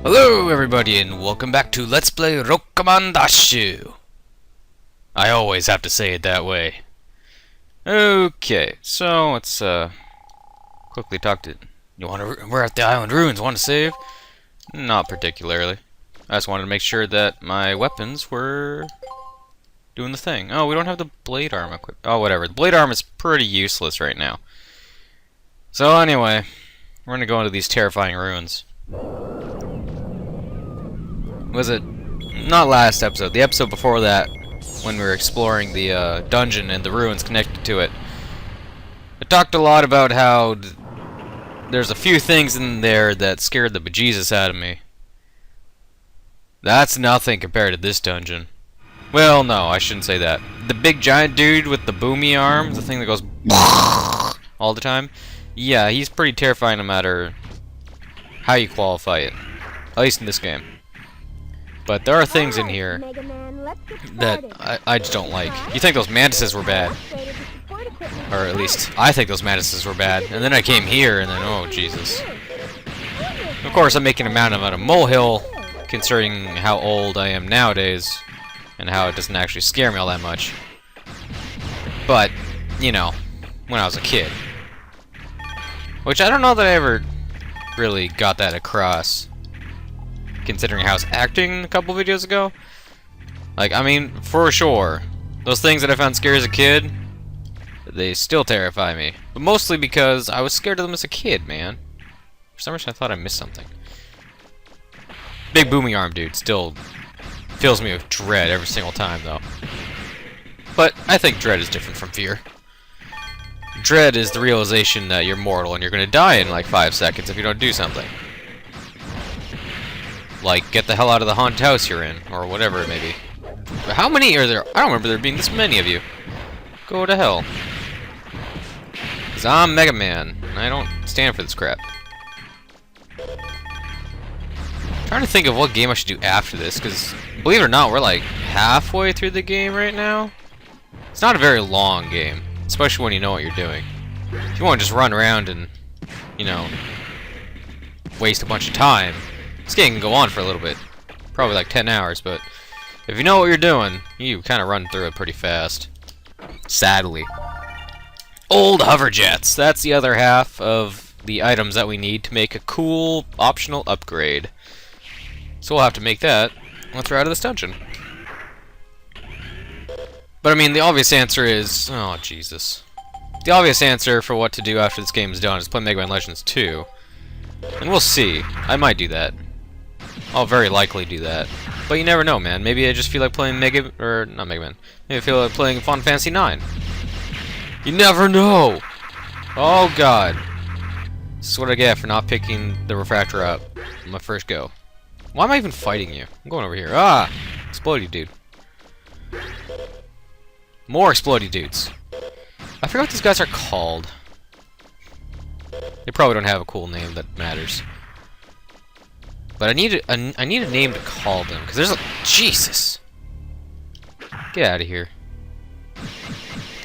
Hello everybody and welcome back to Let's Play Rokamandashu. I always have to say it that way. Okay, so let's quickly talk to... We're at the island ruins, want to save? Not particularly. I just wanted to make sure that my weapons were doing the thing. Oh, we don't have the blade arm equipped. Oh, whatever. The blade arm is pretty useless right now. So anyway, we're gonna go into these terrifying ruins. Was it not last episode, the episode before that, when we were exploring the dungeon and the ruins connected to it? I talked a lot about how there's a few things in there that scared the bejesus out of me. That's nothing compared to this dungeon. Well, no, I shouldn't say that. The big giant dude with the boomy arms, the thing that goes all the time, yeah, he's pretty terrifying no matter how you qualify it. At least in this game. But there are things in here that I just don't like. You think those mantises were bad. Or at least, I think those mantises were bad. And then I came here and then, oh Jesus. Of course, I'm making a mountain out of molehill, considering how old I am nowadays. And how it doesn't actually scare me all that much. But, you know, when I was a kid. Which I don't know that I ever really got that across. Considering how I was acting a couple videos ago. Like, I mean, for sure, those things that I found scary as a kid, they still terrify me. But mostly because I was scared of them as a kid, man. For some reason I thought I missed something. Big booming arm dude still fills me with dread every single time, though. But I think dread is different from fear. Dread is the realization that you're mortal and you're gonna die in like 5 seconds if you don't do something. Like, get the hell out of the haunted house you're in, or whatever it may be. But how many are there? I don't remember there being this many of you. Go to hell. Because I'm Megaman, and I don't stand for this crap. I'm trying to think of what game I should do after this, because, believe it or not, we're like halfway through the game right now. It's not a very long game, especially when you know what you're doing. If you want to just run around and, you know, waste a bunch of time, this game can go on for a little bit. Probably like 10 hours, but if you know what you're doing, you kind of run through it pretty fast. Sadly. Old hover jets. That's the other half of the items that we need to make a cool optional upgrade. So we'll have to make that once we're out of this dungeon. But I mean, the obvious answer is... oh, Jesus. The obvious answer for what to do after this game is done is play Megaman Legends 2. And we'll see. I might do that. I'll very likely do that. But you never know, man. Maybe I just feel like playing not Megaman. Maybe I feel like playing Final Fantasy 9. You never know! Oh god. This is what I get for not picking the refractor up on my first go. Why am I even fighting you? I'm going over here. Ah! Explodey dude. More explodey dudes. I forget what these guys are called. They probably don't have a cool name that matters. But I need a name to call them, because there's a... Jesus! Get out of here.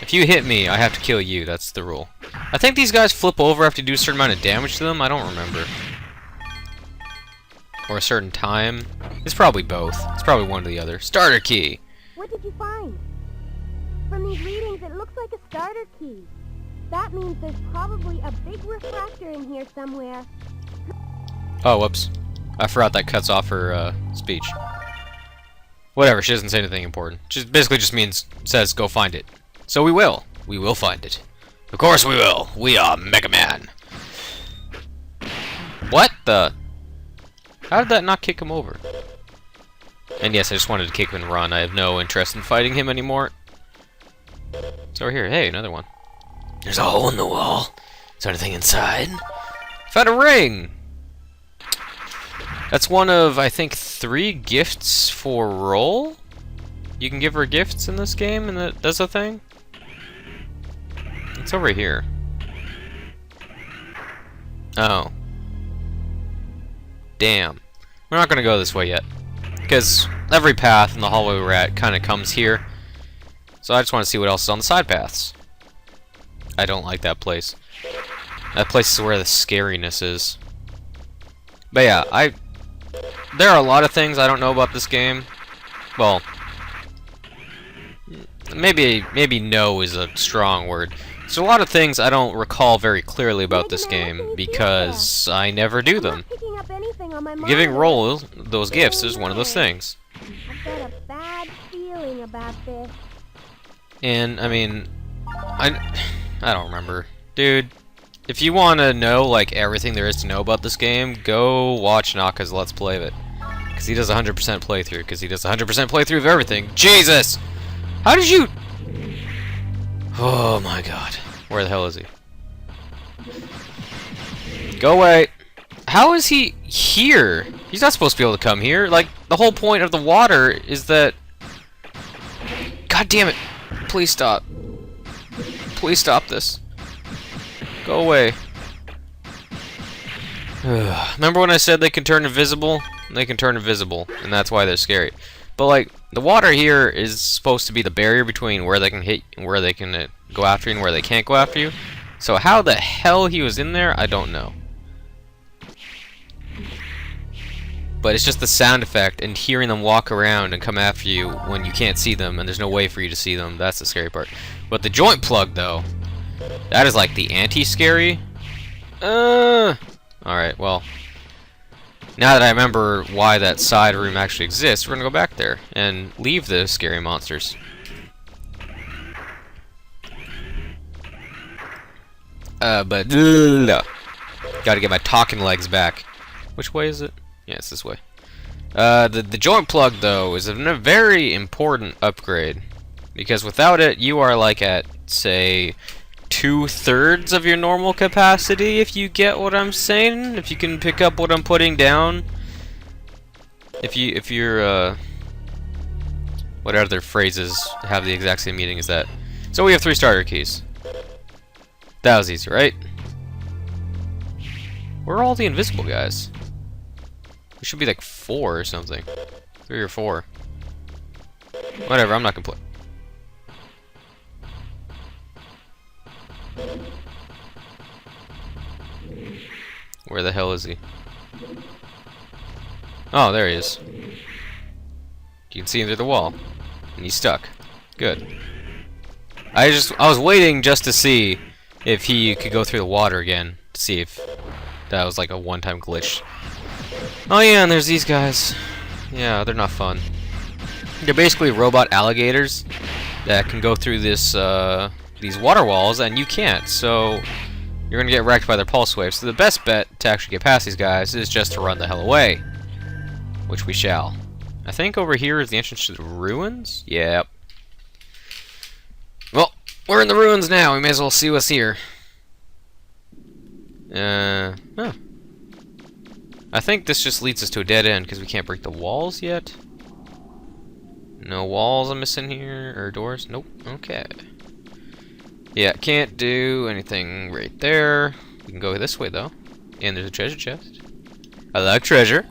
If you hit me, I have to kill you. That's the rule. I think these guys flip over after you do a certain amount of damage to them. I don't remember. Or a certain time. It's probably both. It's probably one or the other. Starter key! What did you find? From these readings, it looks like a starter key. That means there's probably a big refractor in here somewhere. Oh, whoops. I forgot that cuts off her speech. Whatever, she doesn't say anything important. She basically just says go find it. So we will. We will find it. Of course we will. We are Megaman. What the? How did that not kick him over? And yes, I just wanted to kick him and run. I have no interest in fighting him anymore. It's over here. Hey, another one. There's a hole in the wall. Is there anything inside? Found a ring! That's one of, I think, 3 gifts for roll? You can give her gifts in this game, and that does a thing? It's over here. Oh. Damn. We're not gonna go this way yet. Because every path in the hallway we're at kind of comes here. So I just want to see what else is on the side paths. I don't like that place. That place is where the scariness is. But yeah, I there are a lot of things I don't know about this game. Well, maybe no is a strong word. So a lot of things I don't recall very clearly about this game because I never do them. Giving Roll those gifts is one of those things. I've got a bad feeling about this. And I mean, I don't remember, dude. If you want to know like everything there is to know about this game, go watch Naka's Let's Play of it, because he does 100% playthrough. Because he does 100% playthrough of everything. Jesus, how did you? Oh my God, where the hell is he? Go away. How is he here? He's not supposed to be able to come here. Like, the whole point of the water is that... God damn it. Please stop. Please stop this. Go away. Remember when I said they can turn invisible? They can turn invisible, and that's why they're scary. But, like, the water here is supposed to be the barrier between where they can hit, where they can go after you, and where they can't go after you. So how the hell he was in there, I don't know. But it's just the sound effect and hearing them walk around and come after you when you can't see them and there's no way for you to see them. That's the scary part. But the joint plug, though, that is like the anti-scary. Alright, well, now that I remember why that side room actually exists, we're gonna go back there and leave the scary monsters. But gotta get my talking legs back. Which way is it? Yeah, it's this way. The joint plug, though, is a very important upgrade. Because without it, you are like at, say, 2/3 of your normal capacity, if you get what I'm saying. If you can pick up what I'm putting down. If you're, what other phrases have the exact same meaning as that? So we have 3 starter keys. That was easy, right? Where are all the invisible guys? There should be like 4 or something. 3 or 4. Whatever, I'm not gonna play. Where the hell is he? Oh, there he is. You can see him through the wall. And he's stuck. Good. I was waiting just to see if he could go through the water again. To see if that was like a one-time glitch. Oh yeah, and there's these guys. Yeah, they're not fun. They're basically robot alligators that can go through this these water walls, and you can't. So you're gonna get wrecked by their pulse waves. So the best bet to actually get past these guys is just to run the hell away, which we shall. I think over here is the entrance to the ruins. Yep. Well, we're in the ruins now. We may as well see what's here. Huh. I think this just leads us to a dead end because we can't break the walls yet. No walls I'm missing here, or doors? Nope. Okay. Yeah, can't do anything right there. We can go this way though. And there's a treasure chest. I like treasure.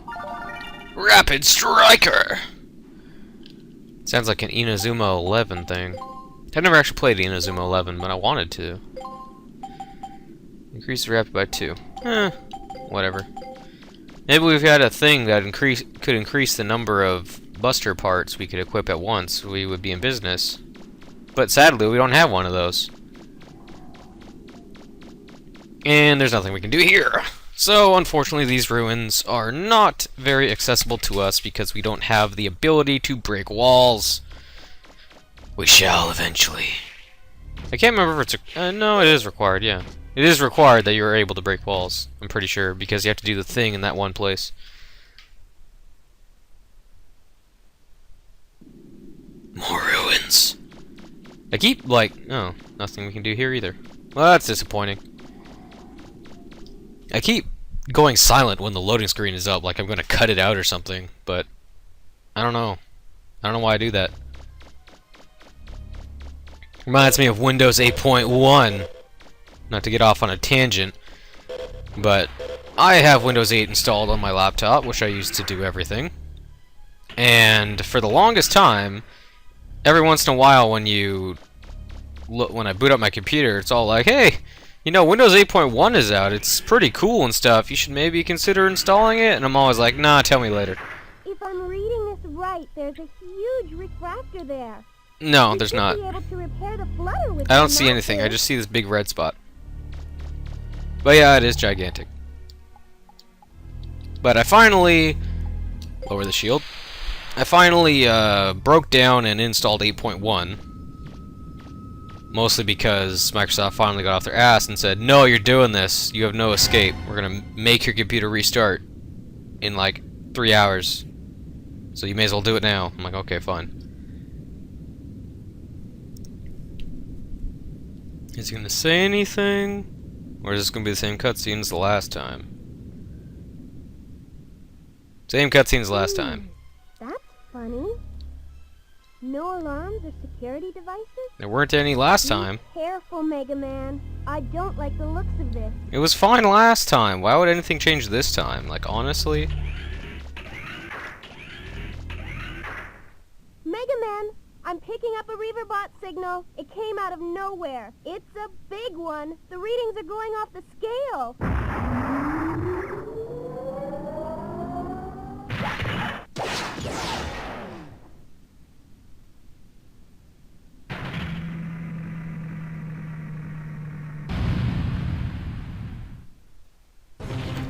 Rapid Striker! Sounds like an Inazuma 11 thing. I've never actually played Inazuma 11, but I wanted to. Increase the rapid by 2. Whatever. Maybe we've had a thing that could increase the number of buster parts we could equip at once. We would be in business. But sadly, we don't have one of those. And there's nothing we can do here. So, unfortunately, these ruins are not very accessible to us because we don't have the ability to break walls. We shall eventually. I can't remember if it's no, it is required, yeah. It is required that you're able to break walls, I'm pretty sure, because you have to do the thing in that one place. More ruins. I keep, like, oh, nothing we can do here either. Well, that's disappointing. I keep going silent when the loading screen is up, like I'm gonna cut it out or something, but I don't know. I don't know why I do that. Reminds me of Windows 8.1. Not to get off on a tangent, but I have Windows 8 installed on my laptop, which I use to do everything. And for the longest time, every once in a while when I boot up my computer, it's all like, hey, You know, Windows 8.1 is out. It's pretty cool and stuff. You should maybe consider installing it. And I'm always like, nah, tell me later. If I'm reading this right, there's a huge refractor there. No, there's not. Be able to repair the flutter with I don't see anything. I just see this big red spot. But yeah, it is gigantic. But I finally... Lower the shield. I finally broke down and installed 8.1. Mostly because Microsoft finally got off their ass and said, no, you're doing this. You have no escape. We're going to make your computer restart in like 3 hours. So you may as well do it now. I'm like, okay, fine. Is he going to say anything? Or is this going to be the same cutscene as the last time? Same cutscene as last time. That's funny. No alarms or security devices? There weren't any last time. Be careful, Megaman. I don't like the looks of this. It was fine last time. Why would anything change this time? Like, honestly? Megaman, I'm picking up a Reaverbot signal. It came out of nowhere. It's a big one. The readings are going off the scale.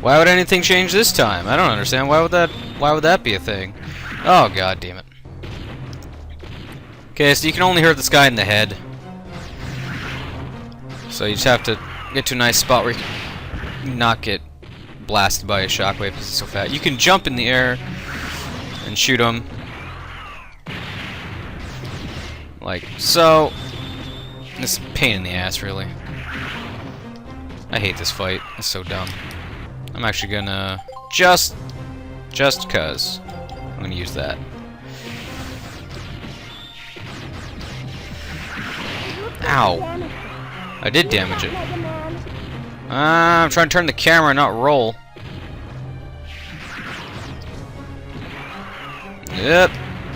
Why would anything change this time? I don't understand. Why would that be a thing? Oh, god damn it. Okay, so you can only hurt this guy in the head. So you just have to get to a nice spot where you can not get blasted by a shockwave because he's so fat. You can jump in the air and shoot him. Like so. This is a pain in the ass, really. I hate this fight. It's so dumb. I'm actually gonna just cuz I'm gonna use that. Ow! I did damage it. I'm trying to turn the camera, not roll. Yep.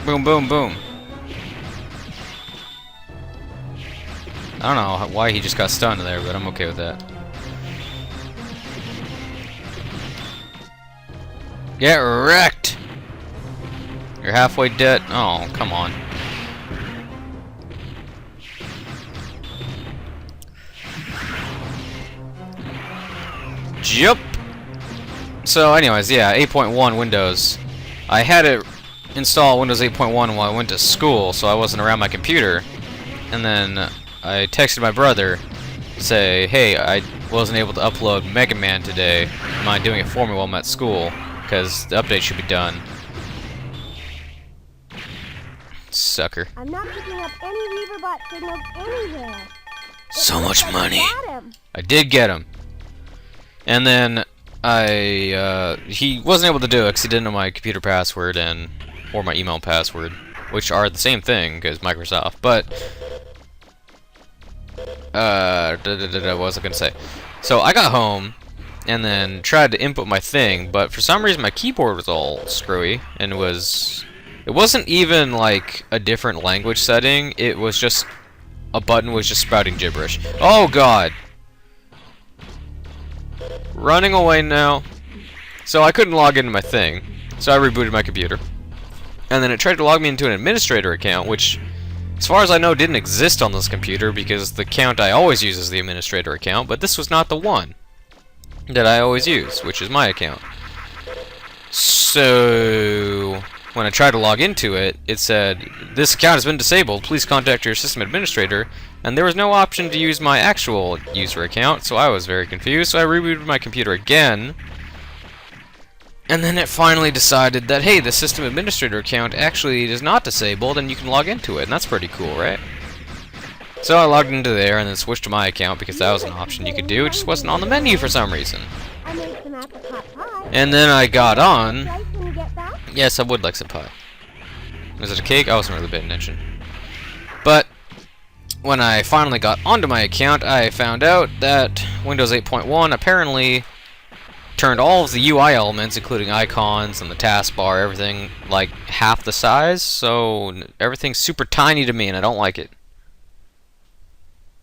Boom, boom, boom. I don't know why he just got stunned there, but I'm okay with that. Get wrecked! You're halfway dead. Oh, come on. Jump! So, anyways, yeah, 8.1 Windows. I had it install Windows 8.1 while I went to school, so I wasn't around my computer. And then I texted my brother to say, hey, I wasn't able to upload Megaman today. Mind doing it for me while I'm at school? Because the update should be done. Sucker. I'm not picking up any Reaverbot signals anywhere. So much money. I did get him. And then he wasn't able to do it because he didn't know my computer password or my email password, which are the same thing because Microsoft. But what was I gonna say? So I got home and then tried to input my thing, but for some reason my keyboard was all screwy and it wasn't even like a different language setting. It was just a button was just spouting gibberish. Oh god. Running away now. So I couldn't log into my thing. So I rebooted my computer. And then it tried to log me into an administrator account, which as far as I know didn't exist on this computer because the account I always use is the administrator account, but this was not the one that I always use, which is my account. So when I tried to log into it, it said, this account has been disabled, please contact your system administrator, and there was no option to use my actual user account, so I was very confused, so I rebooted my computer again, and then it finally decided that, hey, the system administrator account actually is not disabled, and you can log into it, and that's pretty cool, right? So I logged into there and then switched to my account because that was an option you could do. It just wasn't on the menu for some reason. And then I got on. Yes, I would like some pie. Was it a cake? I wasn't really paying attention. But when I finally got onto my account, I found out that Windows 8.1 apparently turned all of the UI elements, including icons and the taskbar, everything, like half the size. So everything's super tiny to me, and I don't like it.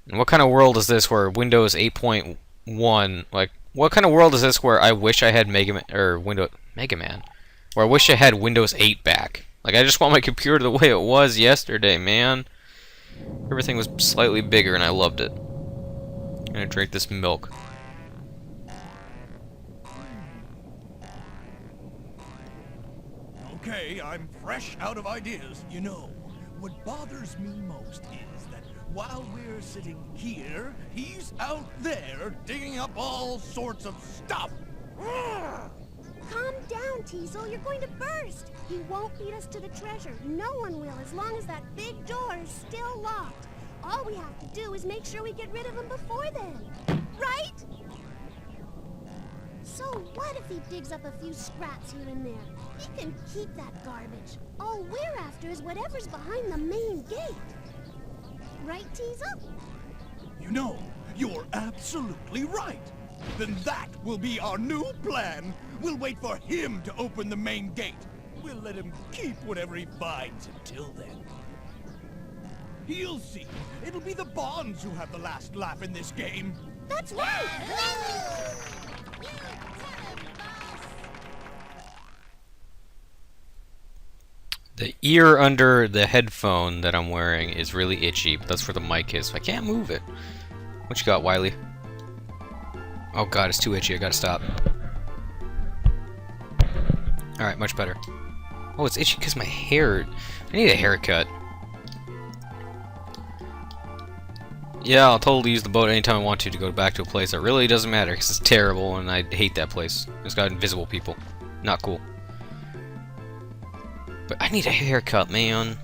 And what kind of world is this where Windows 8.1, like, what kind of world is this where I wish I had Megaman, or Megaman, where I wish I had Windows 8 back? Like, I just want my computer the way it was yesterday, man. Everything was slightly bigger and I loved it. I'm gonna drink this milk. Okay, I'm fresh out of ideas. You know, what bothers me most is that while we're sitting here, he's out there digging up all sorts of stuff. Calm down, Teasel. You're going to burst. He won't lead us to the treasure. No one will, as long as that big door is still locked. All we have to do is make sure we get rid of him before then. Right? So what if he digs up a few scraps here and there? He can keep that garbage. All we're after is whatever's behind the main gate. Right, Teasel? You know, you're absolutely right. Then that will be our new plan. We'll wait for him to open the main gate. We'll let him keep whatever he finds until then. He'll see. It'll be the Bonds who have the last laugh in this game. That's right! The ear under the headphone that I'm wearing is really itchy, but that's where the mic is, so I can't move it. What you got, Wiley? Oh god, it's too itchy, I gotta stop. Alright, much better. Oh, it's itchy because my hair... I need a haircut. Yeah, I'll totally use the boat anytime I want to go back to a place that really doesn't matter, because it's terrible and I hate that place. It's got invisible people. Not cool. But I need a haircut, man.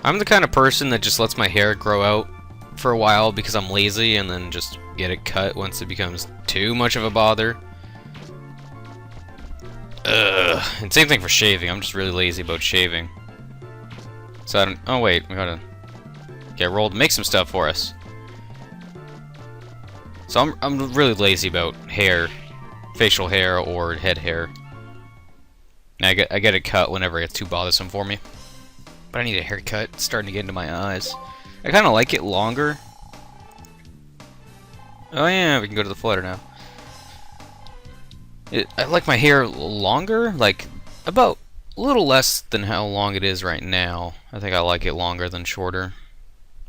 I'm the kind of person that just lets my hair grow out for a while because I'm lazy and then just get it cut once it becomes too much of a bother. Ugh. And same thing for shaving. I'm just really lazy about shaving. So I don't... Oh, wait. We gotta get rolled to make some stuff for us. So I'm really lazy about hair. Facial hair or head hair. I get it cut whenever it gets too bothersome for me. But I need a haircut. It's starting to get into my eyes. I kind of like it longer. Oh yeah, we can go to the flutter now. I like my hair longer, like about a little less than how long it is right now. I think I like it longer than shorter.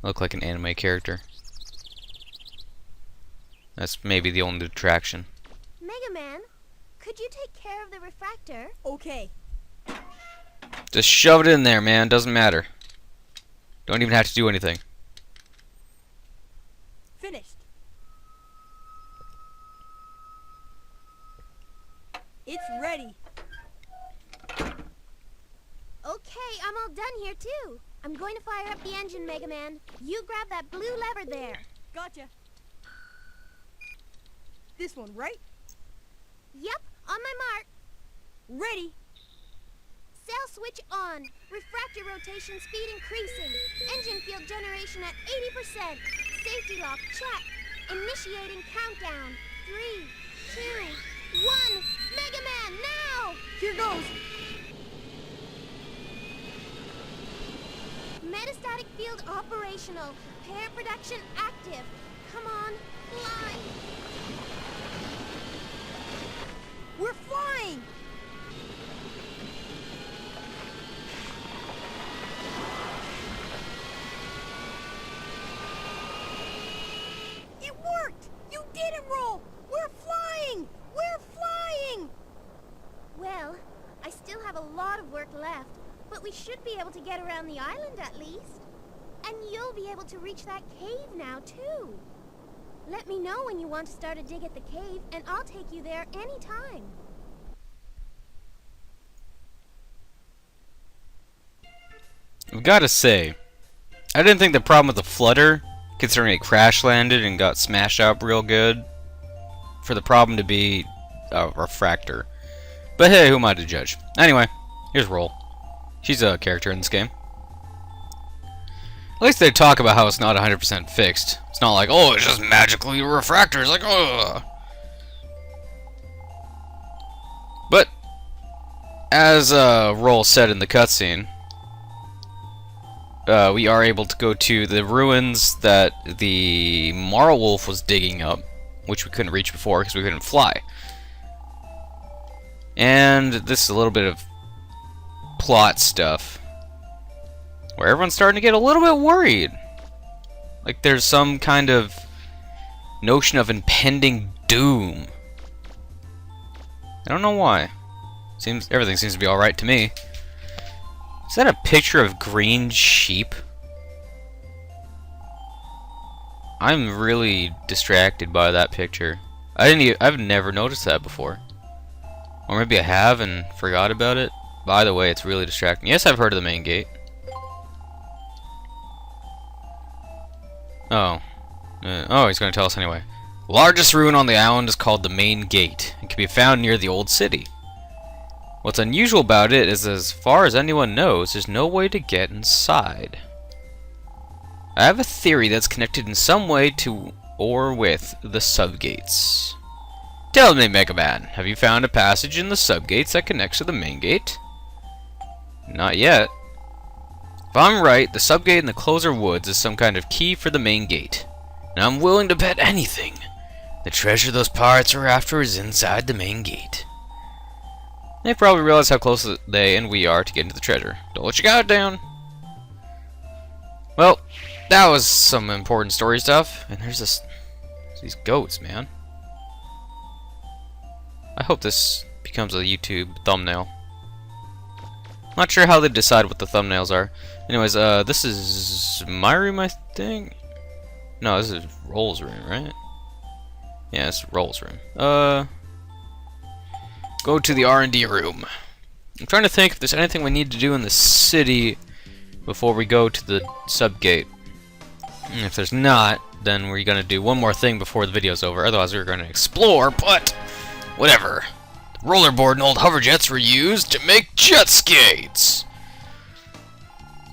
I look like an anime character. That's maybe the only detraction. Megaman, could you take care of the refractor? Okay. Just shove it in there, man. Doesn't matter. Don't even have to do anything. Finished. It's ready. Okay, I'm all done here too. I'm going to fire up the engine, Megaman. You grab that blue lever there. Gotcha. This one, right? Yep, on my mark. Ready. Sail switch on. Refractor rotation speed increasing. Engine field generation at 80%. Safety lock check. Initiating countdown. 3, 2, 1. Megaman, now! Here goes. Metastatic field operational. Pair production active. Come on, fly. We're flying. It worked. You didn't roll. We're flying. We're flying. Well, I still have a lot of work left, but we should be able to get around the island at least. And you'll be able to reach that cave now, too. Let me know when you want to start a dig at the cave, and I'll take you there anytime. I've got to say, I didn't think the problem with the flutter, considering it crash landed and got smashed up real good, for the problem to be a refractor. But hey, who am I to judge? Anyway, here's Roll. She's a character in this game. At least they talk about how it's not 100% fixed. It's not like, oh, it's just magically a refractor. It's like, ugh. But, as Roll said in the cutscene, we are able to go to the ruins that the Marl Wolf was digging up, which we couldn't reach before because we couldn't fly. And this is a little bit of plot stuff, where everyone's starting to get a little bit worried. Like there's some kind of notion of impending doom. I don't know why. Everything seems to be alright to me. Is that a picture of green sheep? I'm really distracted by that picture. I've never noticed that before. Or maybe I have and forgot about it. By the way, it's really distracting. Yes, I've heard of the main gate. Oh. Oh, he's going to tell us anyway. The largest ruin on the island is called the Main Gate. It can be found near the old city. What's unusual about it is, as far as anyone knows, there's no way to get inside. I have a theory that's connected in some way to or with the subgates. Tell me, Megaman, have you found a passage in the subgates that connects to the main gate? Not yet. If I'm right, the subgate in the Closer Woods is some kind of key for the main gate. And I'm willing to bet anything. The treasure those pirates are after is inside the main gate. They probably realize how close they and we are to getting to the treasure. Don't let your guard down. Well, that was some important story stuff. And there's these goats, man. I hope this becomes a YouTube thumbnail. Not sure how they decide what the thumbnails are. Anyways, this is my room, I think. No, this is Roll's room, right? Yeah, it's Roll's room. Go to the R&D room. I'm trying to think if there's anything we need to do in the city before we go to the subgate. And if there's not, then we're gonna do one more thing before the video's over. Otherwise, we're gonna explore, but whatever. The rollerboard and old hover jets were used to make jet skates.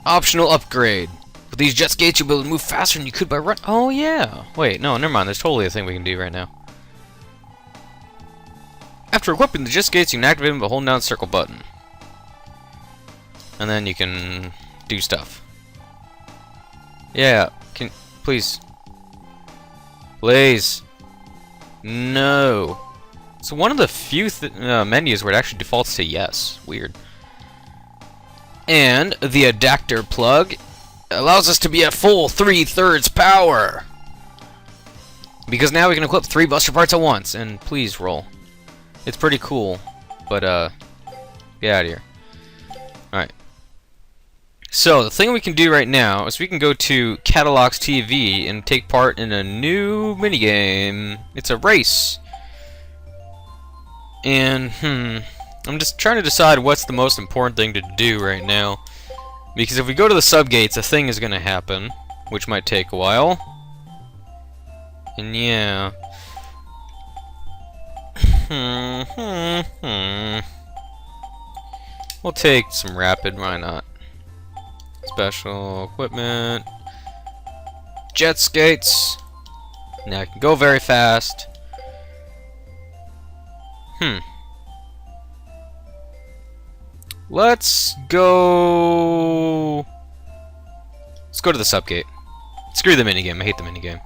Optional upgrade. With these jet skates, you'll be able to move faster than you could by run. Oh yeah. Wait, no, never mind. There's totally a thing we can do right now. After equipping the jet skates, you can activate them by holding down the circle button. And then you can do stuff. Yeah, please. Please. No. It's one of the few menus where it actually defaults to yes. Weird. And the adapter plug allows us to be at full 3/3 power. Because now we can equip 3 buster parts at once. And please roll. It's pretty cool, but get out of here. Alright. So, the thing we can do right now is we can go to Catalog's TV and take part in a new minigame. It's a race. And, I'm just trying to decide what's the most important thing to do right now. Because if we go to the subgates, a thing is going to happen, which might take a while. And yeah. We'll take some rapid, why not? Special equipment. Jet skates. Now I can go very fast. Let's go to the subgate. Screw the minigame, I hate the minigame.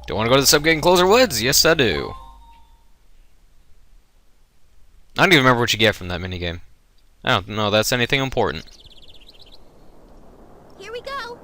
Don't want to go to the subgate and Closer Woods? Yes, I do. I don't even remember what you get from that minigame. I don't know that's anything important. Here we go.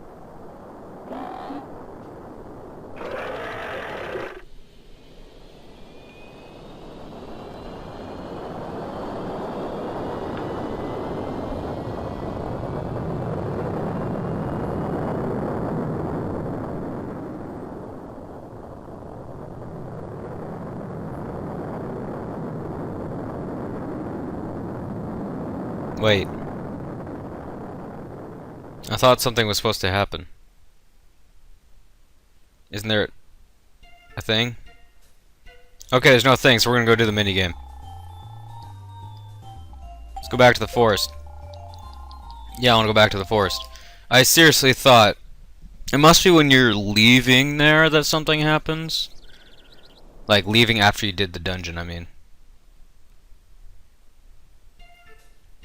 Wait. I thought something was supposed to happen. Isn't there a thing? Okay, there's no thing, so we're gonna go do the minigame. Let's go back to the forest. Yeah, I wanna go back to the forest. I seriously thought it must be when you're leaving there that something happens. Like leaving after you did the dungeon, I mean.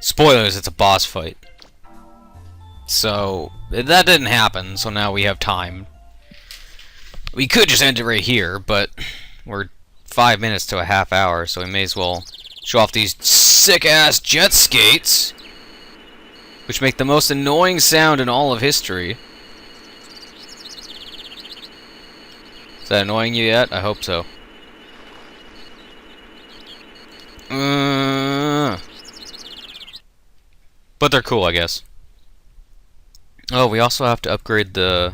Spoilers, it's a boss fight. So, that didn't happen, so now we have time. We could just end it right here, but we're 5 minutes to a half hour, so we may as well show off these sick-ass jet skates, which make the most annoying sound in all of history. Is that annoying you yet? I hope so. But they're cool, I guess. Oh, we also have to upgrade the...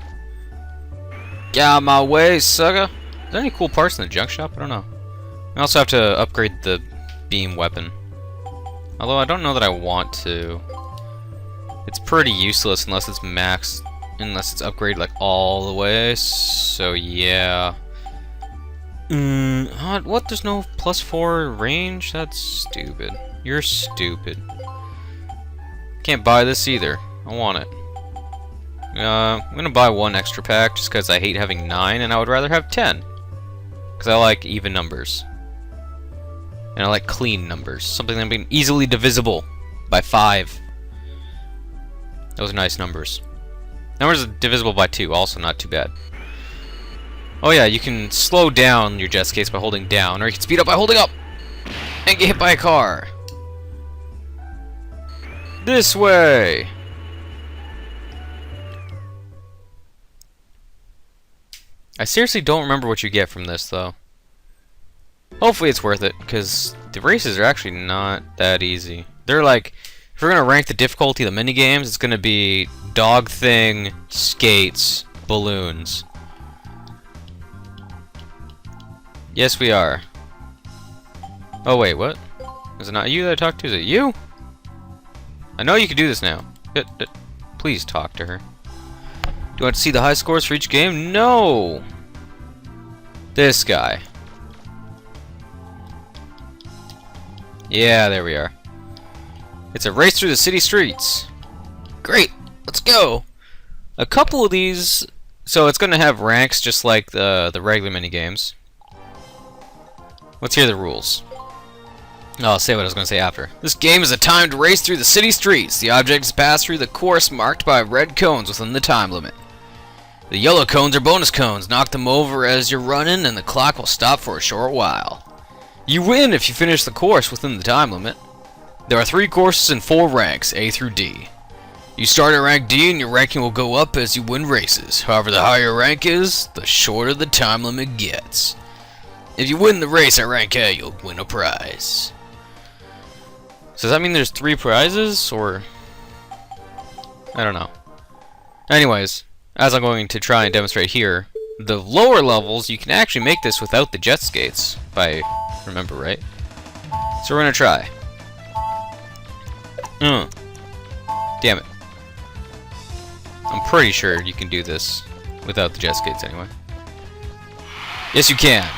Get out of my way, sucker! Is there any cool parts in the junk shop? I don't know. We also have to upgrade the beam weapon. Although I don't know that I want to. It's pretty useless unless it's maxed, unless it's upgraded like all the way, so yeah. What? There's no +4 range? That's stupid. You're stupid. Can't buy this either. I want it. I'm gonna buy 1 extra pack just because I hate having 9 and I would rather have 10. Because I like even numbers. And I like clean numbers. Something that being easily divisible by 5. Those are nice numbers. Numbers are divisible by 2, also not too bad. Oh yeah, you can slow down your jet skates by holding down, or you can speed up by holding up! And get hit by a car! This way! I seriously don't remember what you get from this, though. Hopefully it's worth it, because the races are actually not that easy. They're like, if we're going to rank the difficulty of the minigames, it's going to be dog thing, skates, balloons. Yes, we are. Oh, wait, what? Is it not you that I talked to? Is it you? I know you can do this now. Please talk to her. Do you want to see the high scores for each game? No! This guy. Yeah, there we are. It's a race through the city streets. Great! Let's go! A couple of these... So it's going to have ranks just like the regular minigames. Let's hear the rules. I'll say what I was going to say after. This game is a timed race through the city streets. The objects pass through the course marked by red cones within the time limit. The yellow cones are bonus cones. Knock them over as you're running and the clock will stop for a short while. You win if you finish the course within the time limit. There are 3 courses and 4 ranks, A through D. You start at rank D and your ranking will go up as you win races. However, the higher your rank is, the shorter the time limit gets. If you win the race at rank A, you'll win a prize. So does that mean there's 3 prizes, or... I don't know. Anyways, as I'm going to try and demonstrate here, the lower levels, you can actually make this without the jet skates, if I remember right. So we're gonna try. Damn it. I'm pretty sure you can do this without the jet skates anyway. Yes, you can.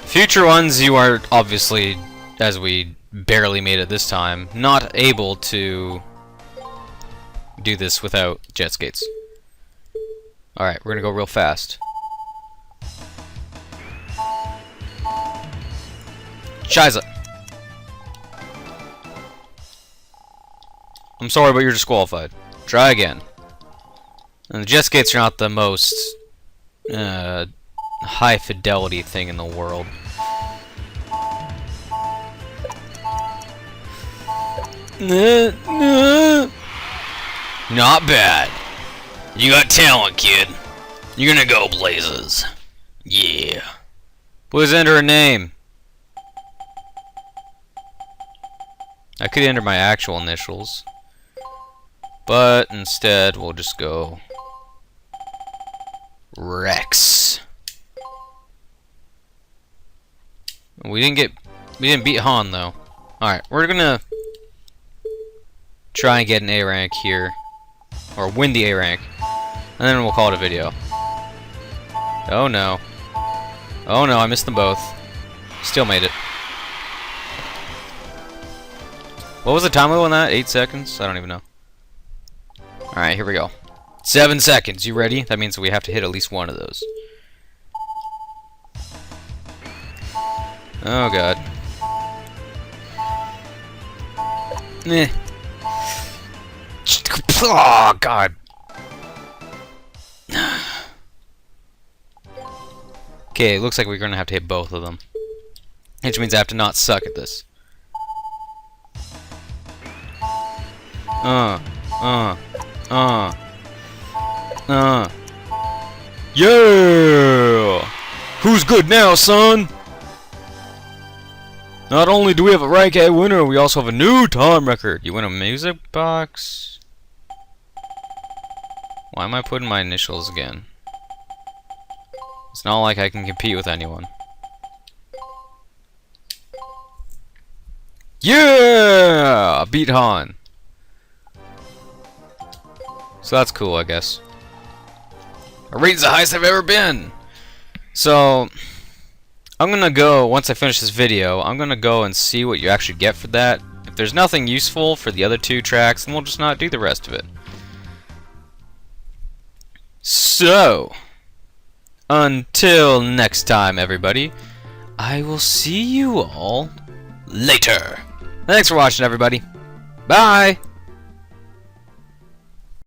Future ones, you are obviously, as we barely made it this time, not able to do this without jet skates. Alright, we're gonna go real fast. Shiza! I'm sorry, but you're disqualified. Try again. And the jet skates are not the most high fidelity thing in the world. Not bad. You got talent, kid. You're gonna go places. Yeah. Please enter a name. I could enter my actual initials, but instead we'll just go Rex. We didn't beat Han though. Alright, we're gonna try and get an A rank here, or win the A rank, and then we'll call it a video. Oh no. Oh no, I missed them both. Still made it. What was the time limit on that? 8 seconds? I don't even know. Alright, here we go. 7 seconds. You ready? That means we have to hit at least one of those. Oh god. Oh, God. Okay, it looks like we're gonna have to hit both of them. Which means I have to not suck at this. Yeah! Who's good now, son? Not only do we have a rank A winner, we also have a new time record. You win a music box? Why am I putting my initials again? It's not like I can compete with anyone. Yeah! I beat Han. So that's cool, I guess. Our rating's the highest I've ever been! So, I'm gonna go, once I finish this video, I'm gonna go and see what you actually get for that. If there's nothing useful for the other 2 tracks, then we'll just not do the rest of it. So, until next time, everybody, I will see you all later. Thanks for watching, everybody. Bye!